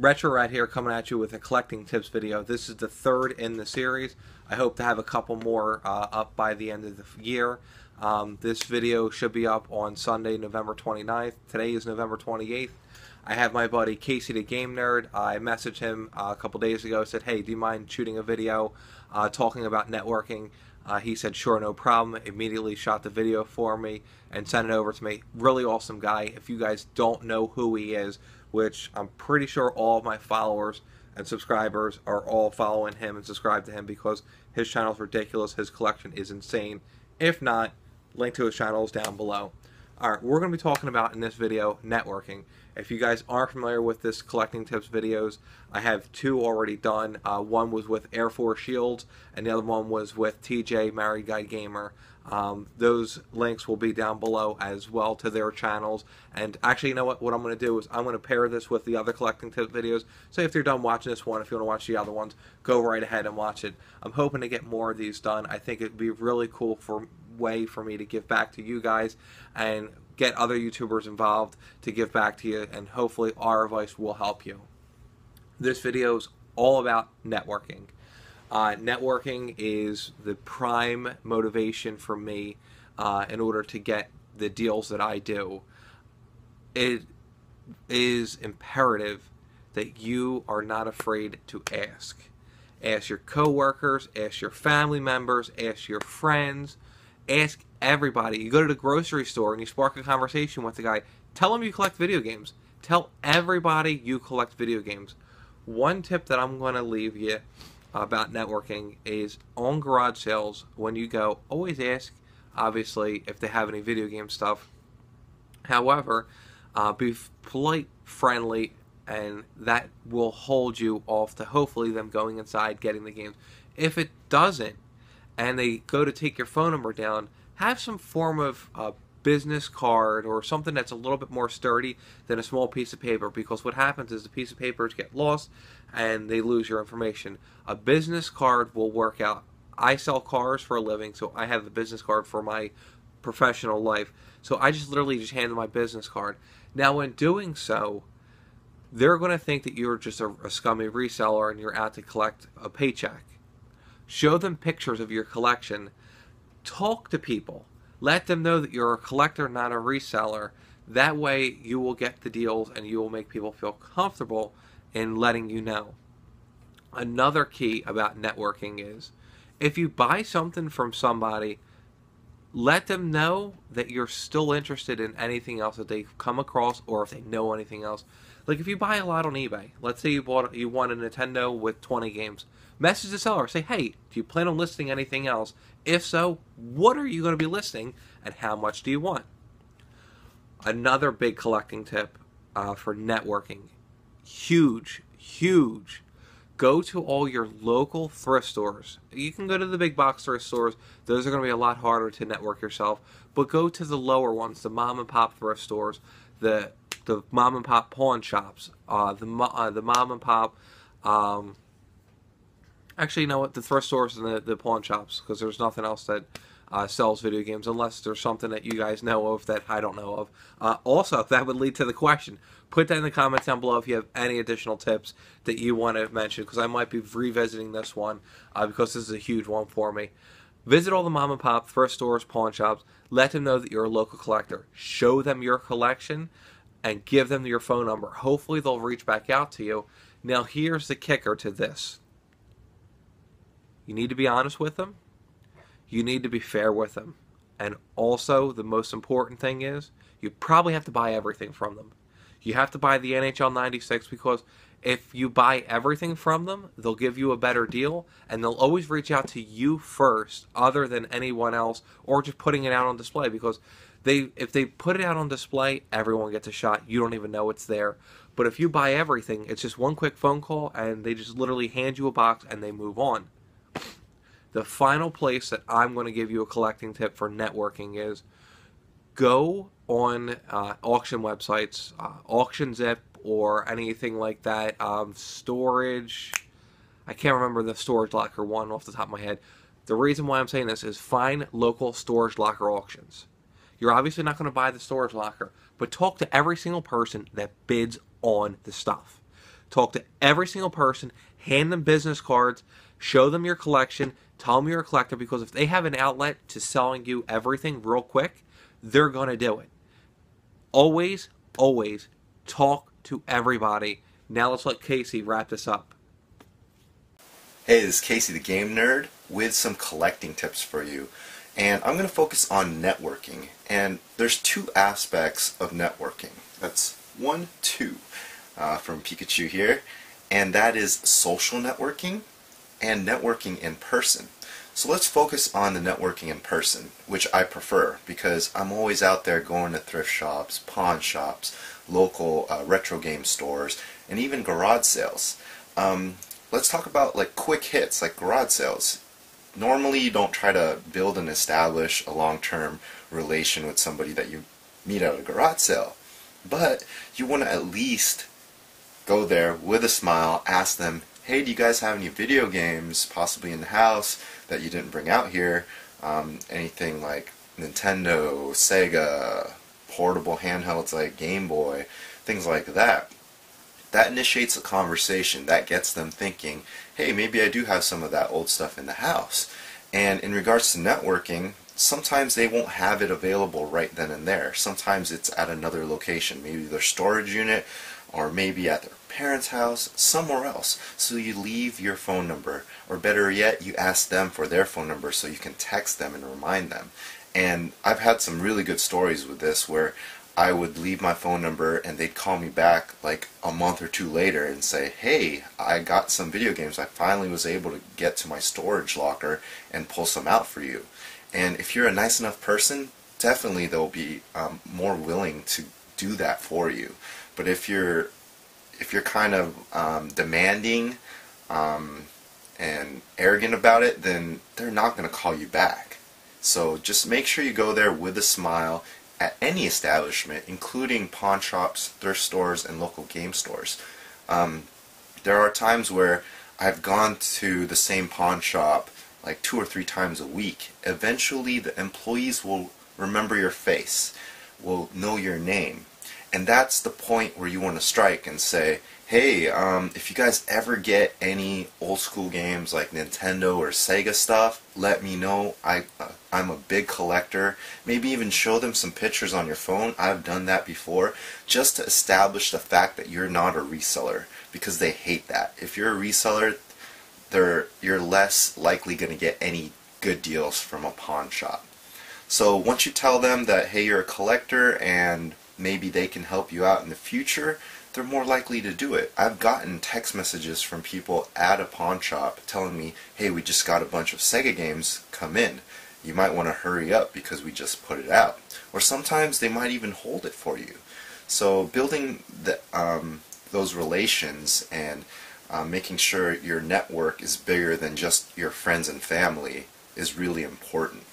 Retro Rat here, coming at you with a collecting tips video. This is the third in the series. I hope to have a couple more up by the end of the year. This video should be up on Sunday, November 29th. Today is November 28th. I have my buddy Kacy DaGameNerd. I messaged him a couple days ago, said, hey, do you mind shooting a video talking about networking? He said, sure, no problem. Immediately shot the video for me and sent it over to me. Really awesome guy. If you guys don't know who he is, which I'm pretty sure all of my followers and subscribers are all following him and subscribe to him because his channel is ridiculous. His collection is insane. If not, link to his channel is down below. Alright, we're going to be talking about in this video networking. If you guys aren't familiar with this collecting tips videos, I have two already done. One was with Air Force Shields and the other one was with TJ Married Guy Gamer. Those links will be down below as well to their channels. And actually, you know what I'm going to do is I'm going to pair this with the other collecting tip videos. So if you're done watching this one, if you want to watch the other ones, go right ahead and watch it. I'm hoping to get more of these done. I think it'd be really cool way for me to give back to you guys and get other YouTubers involved to give back to you, and hopefully our advice will help you. This video is all about networking. Networking is the prime motivation for me in order to get the deals that I do. It is imperative that you are not afraid to ask. Ask your coworkers, ask your family members, ask your friends, ask everybody. You go to the grocery store and you spark a conversation with the guy. Tell him you collect video games. Tell everybody you collect video games. One tip that I'm going to leave you about networking is on garage sales, when you go, always ask, obviously, if they have any video game stuff. However, be polite, friendly, and that will hold you off to hopefully them going inside, getting the games. If it doesn't, and they go to take your phone number down, have some form of business card or something that's a little bit more sturdy than a small piece of paper, because what happens is the piece of papers get lost and they lose your information. A business card will work out. I sell cars for a living, so I have the business card for my professional life. So I just literally just hand them my business card. Now in doing so, they're going to think that you're just a scummy reseller and you're out to collect a paycheck. Show them pictures of your collection. Talk to people. Let them know that you're a collector, not a reseller. That way you will get the deals and you will make people feel comfortable in letting you know. Another key about networking is if you buy something from somebody, let them know that you're still interested in anything else that they've come across, or if they know anything else. Like if you buy a lot on eBay, let's say you won a Nintendo with 20 games. Message the seller, say, hey, do you plan on listing anything else? If so, what are you going to be listing and how much do you want? Another big collecting tip for networking, huge, go to all your local thrift stores. You can go to the big box thrift stores. Those are going to be a lot harder to network yourself. But go to the lower ones, the mom and pop thrift stores, the mom and pop pawn shops, the mom and pop... Actually, you know what? The thrift stores and the pawn shops, because there's nothing else that sells video games, unless there's something that you guys know of that I don't know of. Also, that would lead to the question. Put that in the comments down below if you have any additional tips that you want to mention, because I might be revisiting this one, because this is a huge one for me. Visit all the mom and pop thrift stores, pawn shops. Let them know that you're a local collector. Show them your collection and give them your phone number. Hopefully, they'll reach back out to you. Now, here's the kicker to this. You need to be honest with them. You need to be fair with them. And also, the most important thing is, you probably have to buy everything from them. You have to buy the NHL 96 because if you buy everything from them, they'll give you a better deal, and they'll always reach out to you first, other than anyone else, or just putting it out on display, because if they put it out on display, everyone gets a shot. You don't even know it's there. But if you buy everything, it's just one quick phone call, and they just literally hand you a box, and they move on. The final place that I'm going to give you a collecting tip for networking is go on auction websites, Auction Zip or anything like that. Storage, I can't remember the storage locker one off the top of my head. The reason why I'm saying this is find local storage locker auctions. You're obviously not going to buy the storage locker, but talk to every single person that bids on the stuff. Talk to every single person, hand them business cards, show them your collection, tell them you're a collector, because if they have an outlet to selling you everything real quick, they're going to do it. Always, always talk to everybody. Now let's let Kacy wrap this up. Hey, this is Kacy DaGameNerd with some collecting tips for you. And I'm going to focus on networking. And there's two aspects of networking. That's two from Pikachu here. And that is social networking and networking in person. So let's focus on the networking in person, which I prefer because I'm always out there going to thrift shops, pawn shops, local retro game stores, and even garage sales. Let's talk about like quick hits, like garage sales. Normally you don't try to build and establish a long-term relation with somebody that you meet at a garage sale. But you want to at least go there with a smile, ask them, hey, do you guys have any video games possibly in the house that you didn't bring out here? Anything like Nintendo, Sega, portable handhelds like Game Boy, things like that. That initiates a conversation. That gets them thinking, hey, maybe I do have some of that old stuff in the house. And in regards to networking, sometimes they won't have it available right then and there. Sometimes it's at another location, maybe their storage unit, or maybe at their parents' house, somewhere else. So you leave your phone number, or better yet, you ask them for their phone number so you can text them and remind them. And I've had some really good stories with this where I would leave my phone number and they'd call me back like a month or two later and say, hey, I got some video games. I finally was able to get to my storage locker and pull some out for you. And if you're a nice enough person, definitely they'll be more willing to do that for you. But if you're kind of demanding and arrogant about it, then they're not going to call you back. So just make sure you go there with a smile at any establishment, including pawn shops, thrift stores, and local game stores. There are times where I've gone to the same pawn shop like 2 or 3 times a week. Eventually the employees will remember your face, will know your name. And that's the point where you want to strike and say, hey, if you guys ever get any old school games like Nintendo or Sega stuff, let me know. I'm a big collector. Maybe even show them some pictures on your phone. I've done that before, just to establish the fact that you're not a reseller, because they hate that. If you're a reseller, you're less likely going to get any good deals from a pawn shop. So once you tell them that, hey, you're a collector and maybe they can help you out in the future, they're more likely to do it. I've gotten text messages from people at a pawn shop telling me, hey, we just got a bunch of Sega games, come in. You might want to hurry up because we just put it out. Or sometimes they might even hold it for you. So building those relations and making sure your network is bigger than just your friends and family is really important.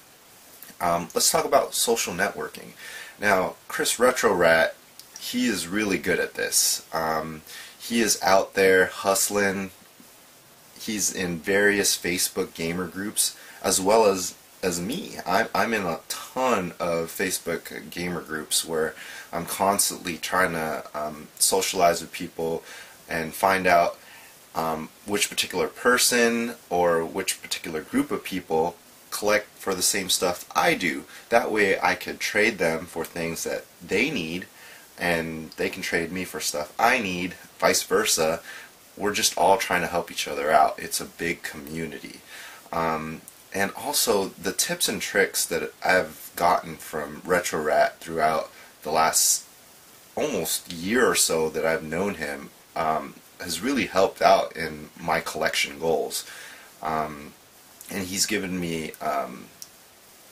Let's talk about social networking. Now, Chris Retro Rat, he is really good at this. He is out there hustling. He's in various Facebook gamer groups, as well as me. I'm in a ton of Facebook gamer groups where I'm constantly trying to socialize with people and find out which particular person or which particular group of people collect for the same stuff I do. That way I could trade them for things that they need, and they can trade me for stuff I need, vice versa. We're just all trying to help each other out. It's a big community. And also the tips and tricks that I've gotten from Retro Rat throughout the last almost year or so that I've known him has really helped out in my collection goals. And he's given me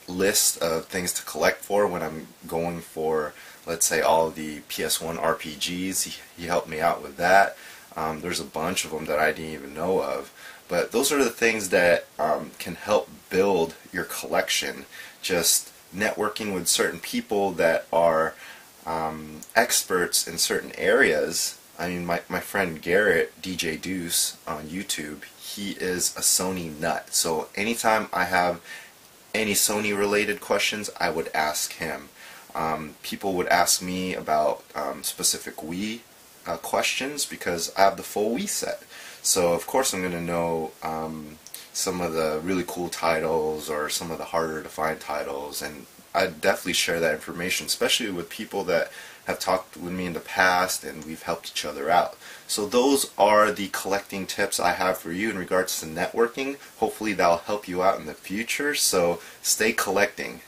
lists of things to collect for when I'm going for, let's say, all the PS1 RPGs. He helped me out with that. There's a bunch of them that I didn't even know of. But those are the things that can help build your collection. Just networking with certain people that are experts in certain areas. I mean, my friend Garrett, DJ Deuce on YouTube, he is a Sony nut. So anytime I have any Sony related questions, I would ask him. People would ask me about specific Wii questions because I have the full Wii set. So of course I'm going to know some of the really cool titles or some of the harder to find titles, and I'd definitely share that information, especially with people that have talked with me in the past and we've helped each other out. So those are the collecting tips I have for you in regards to networking. Hopefully that'll help you out in the future, so stay collecting.